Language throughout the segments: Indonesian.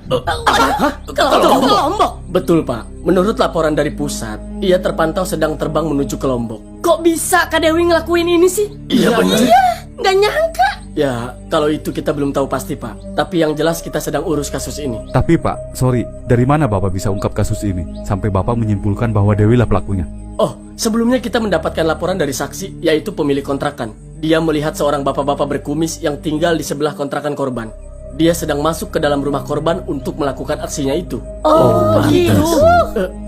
Hah? Ke Lombok? Betul, Pak. Menurut laporan dari pusat, ia terpantau sedang terbang menuju ke Lombok. Kok bisa Kak Dewi ngelakuin ini sih? Iya, bener. Iya, nggak nyangka. Ya, kalau itu kita belum tahu pasti, Pak. Tapi yang jelas kita sedang urus kasus ini. Tapi Pak, sorry, dari mana Bapak bisa ungkap kasus ini sampai Bapak menyimpulkan bahwa Dewi lah pelakunya? Oh, sebelumnya kita mendapatkan laporan dari saksi, yaitu pemilik kontrakan. Dia melihat seorang bapak-bapak berkumis yang tinggal di sebelah kontrakan korban. Dia sedang masuk ke dalam rumah korban untuk melakukan aksinya itu. Oh, gitu.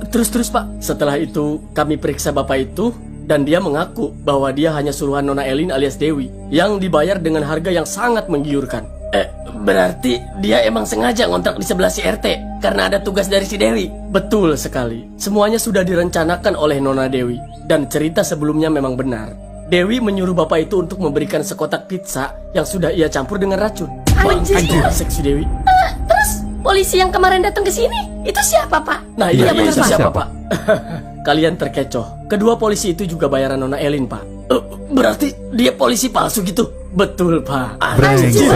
Terus Pak, setelah itu kami periksa bapak itu dan dia mengaku bahwa dia hanya suruhan Nona Elin alias Dewi yang dibayar dengan harga yang sangat menggiurkan. Berarti dia emang sengaja ngontrak di sebelah si RT karena ada tugas dari si Dewi. Betul sekali. Semuanya sudah direncanakan oleh Nona Dewi dan cerita sebelumnya memang benar. Dewi menyuruh bapak itu untuk memberikan sekotak pizza yang sudah ia campur dengan racun. Anjir. Seksi Dewi. Terus polisi yang kemarin datang ke sini itu siapa, Pak? Nah, iya benar, itu Pak. siapa, Pak? Kalian terkecoh. Kedua polisi itu juga bayaran Nona Elin, Pak. Berarti dia polisi palsu gitu? Betul, Pak. Brengsek.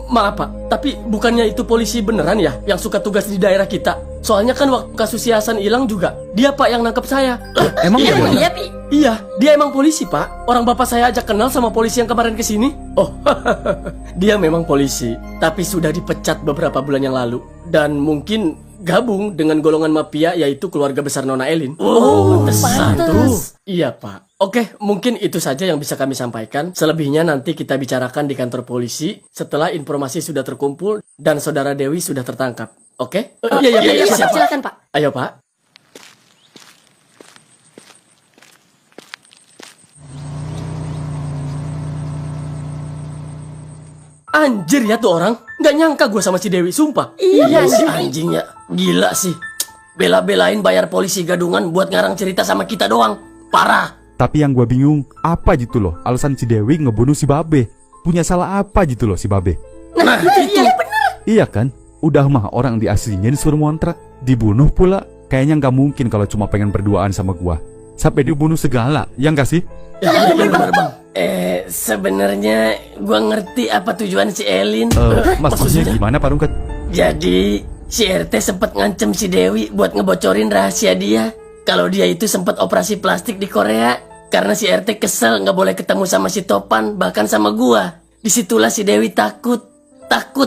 Maaf, Pak. Tapi bukannya itu polisi beneran ya yang suka tugas di daerah kita? Soalnya kan waktu kasus si Hasan hilang juga dia, Pak, yang nangkep saya. Emang Iya, iya? iya, Pi. Iya, dia emang polisi, Pak. Orang bapak saya aja kenal sama polisi yang kemarin kesini. Oh, dia memang polisi, tapi sudah dipecat beberapa bulan yang lalu. Dan mungkin gabung dengan golongan mafia, yaitu keluarga besar Nona Elin. Oh, pantesan pantes. tuh. Iya, Pak. Oke, mungkin itu saja yang bisa kami sampaikan. Selebihnya nanti kita bicarakan di kantor polisi setelah informasi sudah terkumpul dan saudara Dewi sudah tertangkap. Oke? Iya, siap, Pak. Silakan, Pak. Ayo, Pak. Anjir ya tuh orang. Nggak nyangka gue sama si Dewi, sumpah. Iya, si Dewi. anjingnya. Gila sih. Bela-belain bayar polisi gadungan buat ngarang cerita sama kita doang. Parah. Tapi yang gue bingung, apa gitu loh alasan si Dewi ngebunuh si Babe? Punya salah apa gitu loh si Babe? Nah, itu. Iya kan? Udah mah orang di aslinya disuruh ngontrak, dibunuh pula. Kayaknya nggak mungkin kalau cuma pengen berduaan sama gua. Sampai dibunuh segala, ya nggak sih? Ya, bener, Bang. Sebenarnya gue ngerti apa tujuan si Elin. Maksudnya gimana Pak Rungkat? Jadi si RT sempat ngancem si Dewi buat ngebocorin rahasia dia kalau dia itu sempat operasi plastik di Korea karena si RT kesel nggak boleh ketemu sama si Topan bahkan sama gua. Disitulah si Dewi takut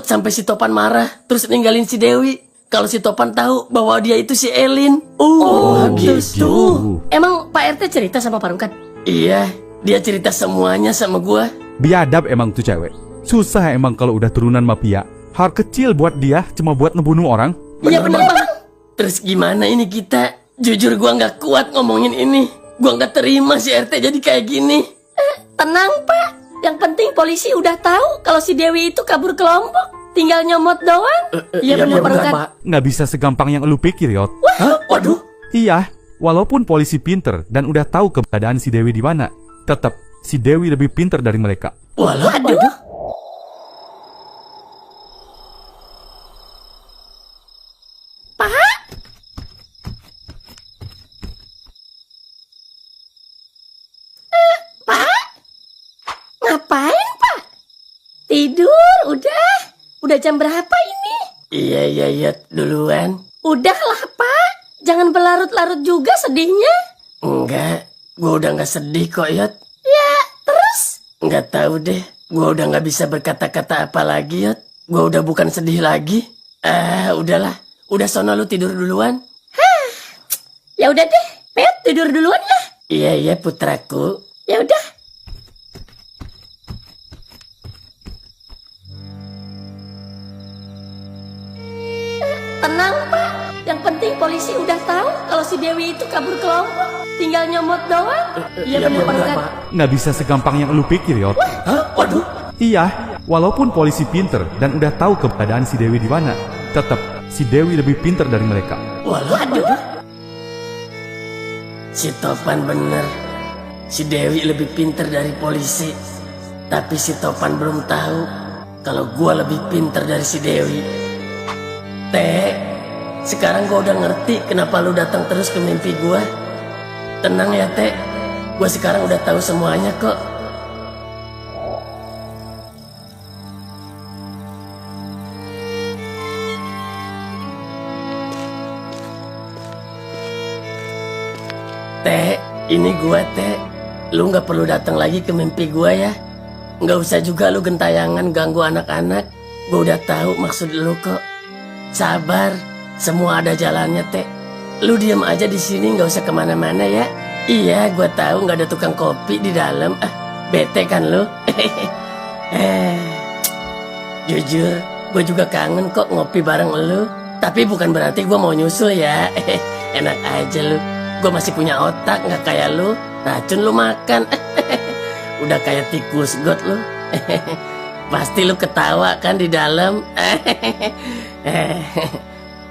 sampai si Topan marah terus ninggalin si Dewi kalau si Topan tahu bahwa dia itu si Elin. Gitu. Emang Pak RT cerita sama Pak Rungkat? Iya, dia cerita semuanya sama gua. Biadab emang tuh cewek. Susah emang kalau udah turunan mafia. Hal kecil buat dia cuma buat ngebunuh orang. Iya, bener, Bang. Terus gimana ini kita? Jujur gua nggak kuat ngomongin ini. Gua nggak terima si RT jadi kayak gini. Tenang, Pak. Yang penting polisi udah tahu kalau si Dewi itu kabur ke Lombok. Tinggal nyomot doang. Iya, bener, Pak bener, Rungkat. Pak. Nggak bisa segampang yang lu pikir, Yot. Hah? Waduh. Iya, walaupun polisi pinter dan udah tahu keberadaan si Dewi di mana, tetap si Dewi lebih pinter dari mereka. Waduh. Ngapain, Pak? Tidur, udah. Udah jam berapa ini? Iya, duluan. Udahlah, Pak. Jangan berlarut-larut juga sedihnya. Enggak, gua udah nggak sedih kok, Yot. Ya, terus? Nggak tahu deh, gua udah nggak bisa berkata-kata apa lagi, Yot. Gua udah bukan sedih lagi. Udahlah. Udah sono lu tidur duluan. Ya udah deh, Pet tidur duluan ya. Iya, putraku. Ya udah. Tenang, Pak. Yang penting polisi udah tahu kalau si Dewi itu kabur ke Lombok. Tinggal nyomot doang. Iya, bener, Pak Rungkat. Nggak bisa segampang yang lu pikir, Yot. Hah? Waduh. Iya, walaupun polisi pinter dan udah tahu keberadaan si Dewi di mana, tetap si Dewi lebih pinter dari mereka. Waduh. Si Topan bener. Si Dewi lebih pinter dari polisi. Tapi si Topan belum tahu kalau gua lebih pinter dari si Dewi. Sekarang gua udah ngerti kenapa lu datang terus ke mimpi gua. Tenang ya, gua sekarang udah tahu semuanya kok. Teh, ini gua Teh. Lu nggak perlu datang lagi ke mimpi gua ya. Nggak usah juga lu gentayangan ganggu anak-anak. Gua udah tahu maksud lu kok. Sabar, semua ada jalannya Teh. Lu diam aja di sini, nggak usah kemana-mana ya. Iya, gua tahu nggak ada tukang kopi di dalam. Bete kan lu? Jujur, gue juga kangen kok ngopi bareng lu. Tapi bukan berarti gue mau nyusul ya. Enak aja lu. Gue masih punya otak, nggak kayak lu. Racun lu makan. Udah kayak tikus got lu. Pasti lu ketawa kan di dalam.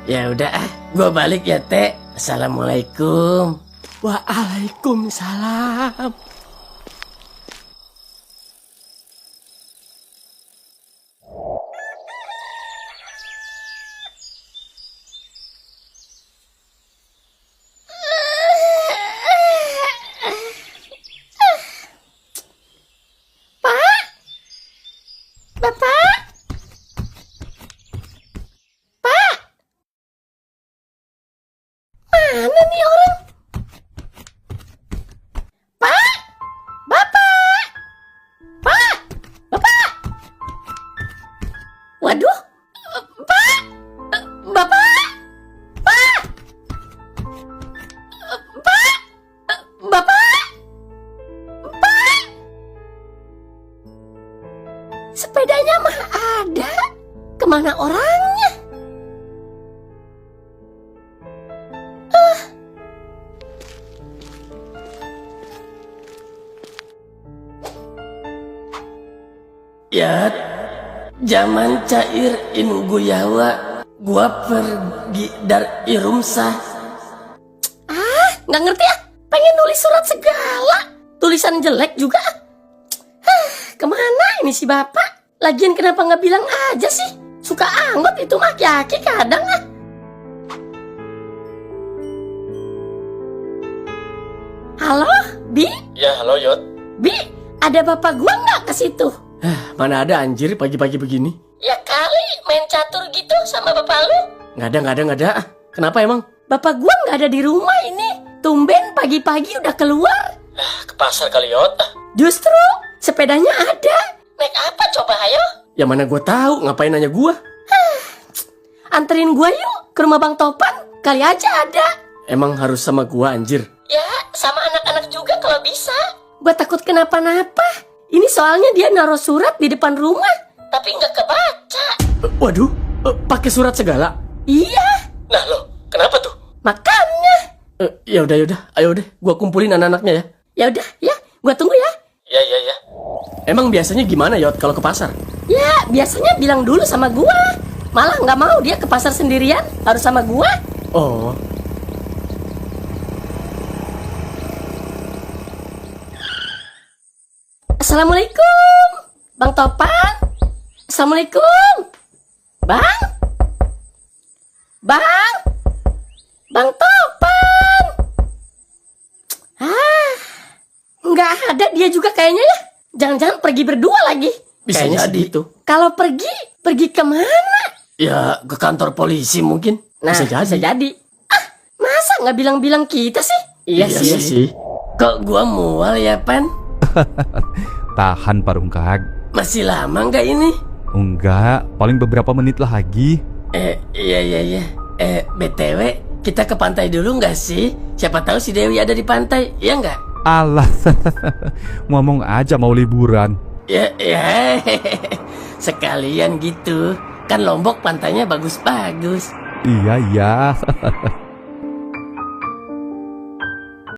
Ya udah, gue balik ya Teh. Assalamualaikum. Waalaikumsalam. Bapak? Pak? Mana nih orang? Pak? Bapak? Pak? Bapak? Waduh. Pak? Bapak? Pak? Pak? Bapak? Pak? Sepedanya mah ada. Kemana orangnya? Ya, zaman cair in guyawa, gua pergi dari rumsah. Nggak ngerti ya? Pengen nulis surat segala. Tulisan jelek juga. Kemana ini si bapak? Lagian kenapa nggak bilang aja sih? Suka anggot itu mah aki-aki kadang ah. Halo, Bi? Ya, halo Yot. Bi, ada bapak gua nggak ke situ? Mana ada anjir pagi-pagi begini? Ya kali main catur gitu sama bapak lu. Nggak ada. Kenapa emang? Bapak gua nggak ada di rumah ini. Tumben pagi-pagi udah keluar. Ke pasar kali Yot. Justru sepedanya ada. Naik apa coba ayo? Ya mana gua tahu, ngapain nanya gua? Anterin gua yuk ke rumah Bang Topan. Kali aja ada. Emang harus sama gua anjir? Ya sama anak-anak juga kalau bisa. Gua takut kenapa-napa. Ini soalnya dia naruh surat di depan rumah. Tapi nggak kebaca. Waduh, pakai surat segala? Iya. Nah lo, kenapa tuh? Makanya. Ya udah, ayo deh, gua kumpulin anak-anaknya ya. Ya udah ya, gua tunggu ya. Ya. Emang biasanya gimana Yot kalau ke pasar? Ya biasanya bilang dulu sama gua. Malah nggak mau dia ke pasar sendirian. Harus sama gua. Oh. Assalamualaikum, Bang Topan. Assalamualaikum, Bang. Bang Topan. Nggak ada dia juga kayaknya ya. Jangan-jangan pergi berdua lagi. Bisa Kayaknya jadi itu. Kalau pergi kemana? Ya ke kantor polisi mungkin. Nah, Bisa jadi. Masa nggak bilang-bilang kita sih? Iya sih. Kok gua mual ya Pan? Tahan Parungkag. Masih lama nggak ini? Enggak, paling beberapa menit lagi. Iya. BTW, kita ke pantai dulu nggak sih? Siapa tahu si Dewi ada di pantai, ya nggak? Alah, ngomong aja mau liburan. Ya, sekalian gitu. Kan Lombok pantainya bagus-bagus. Iya.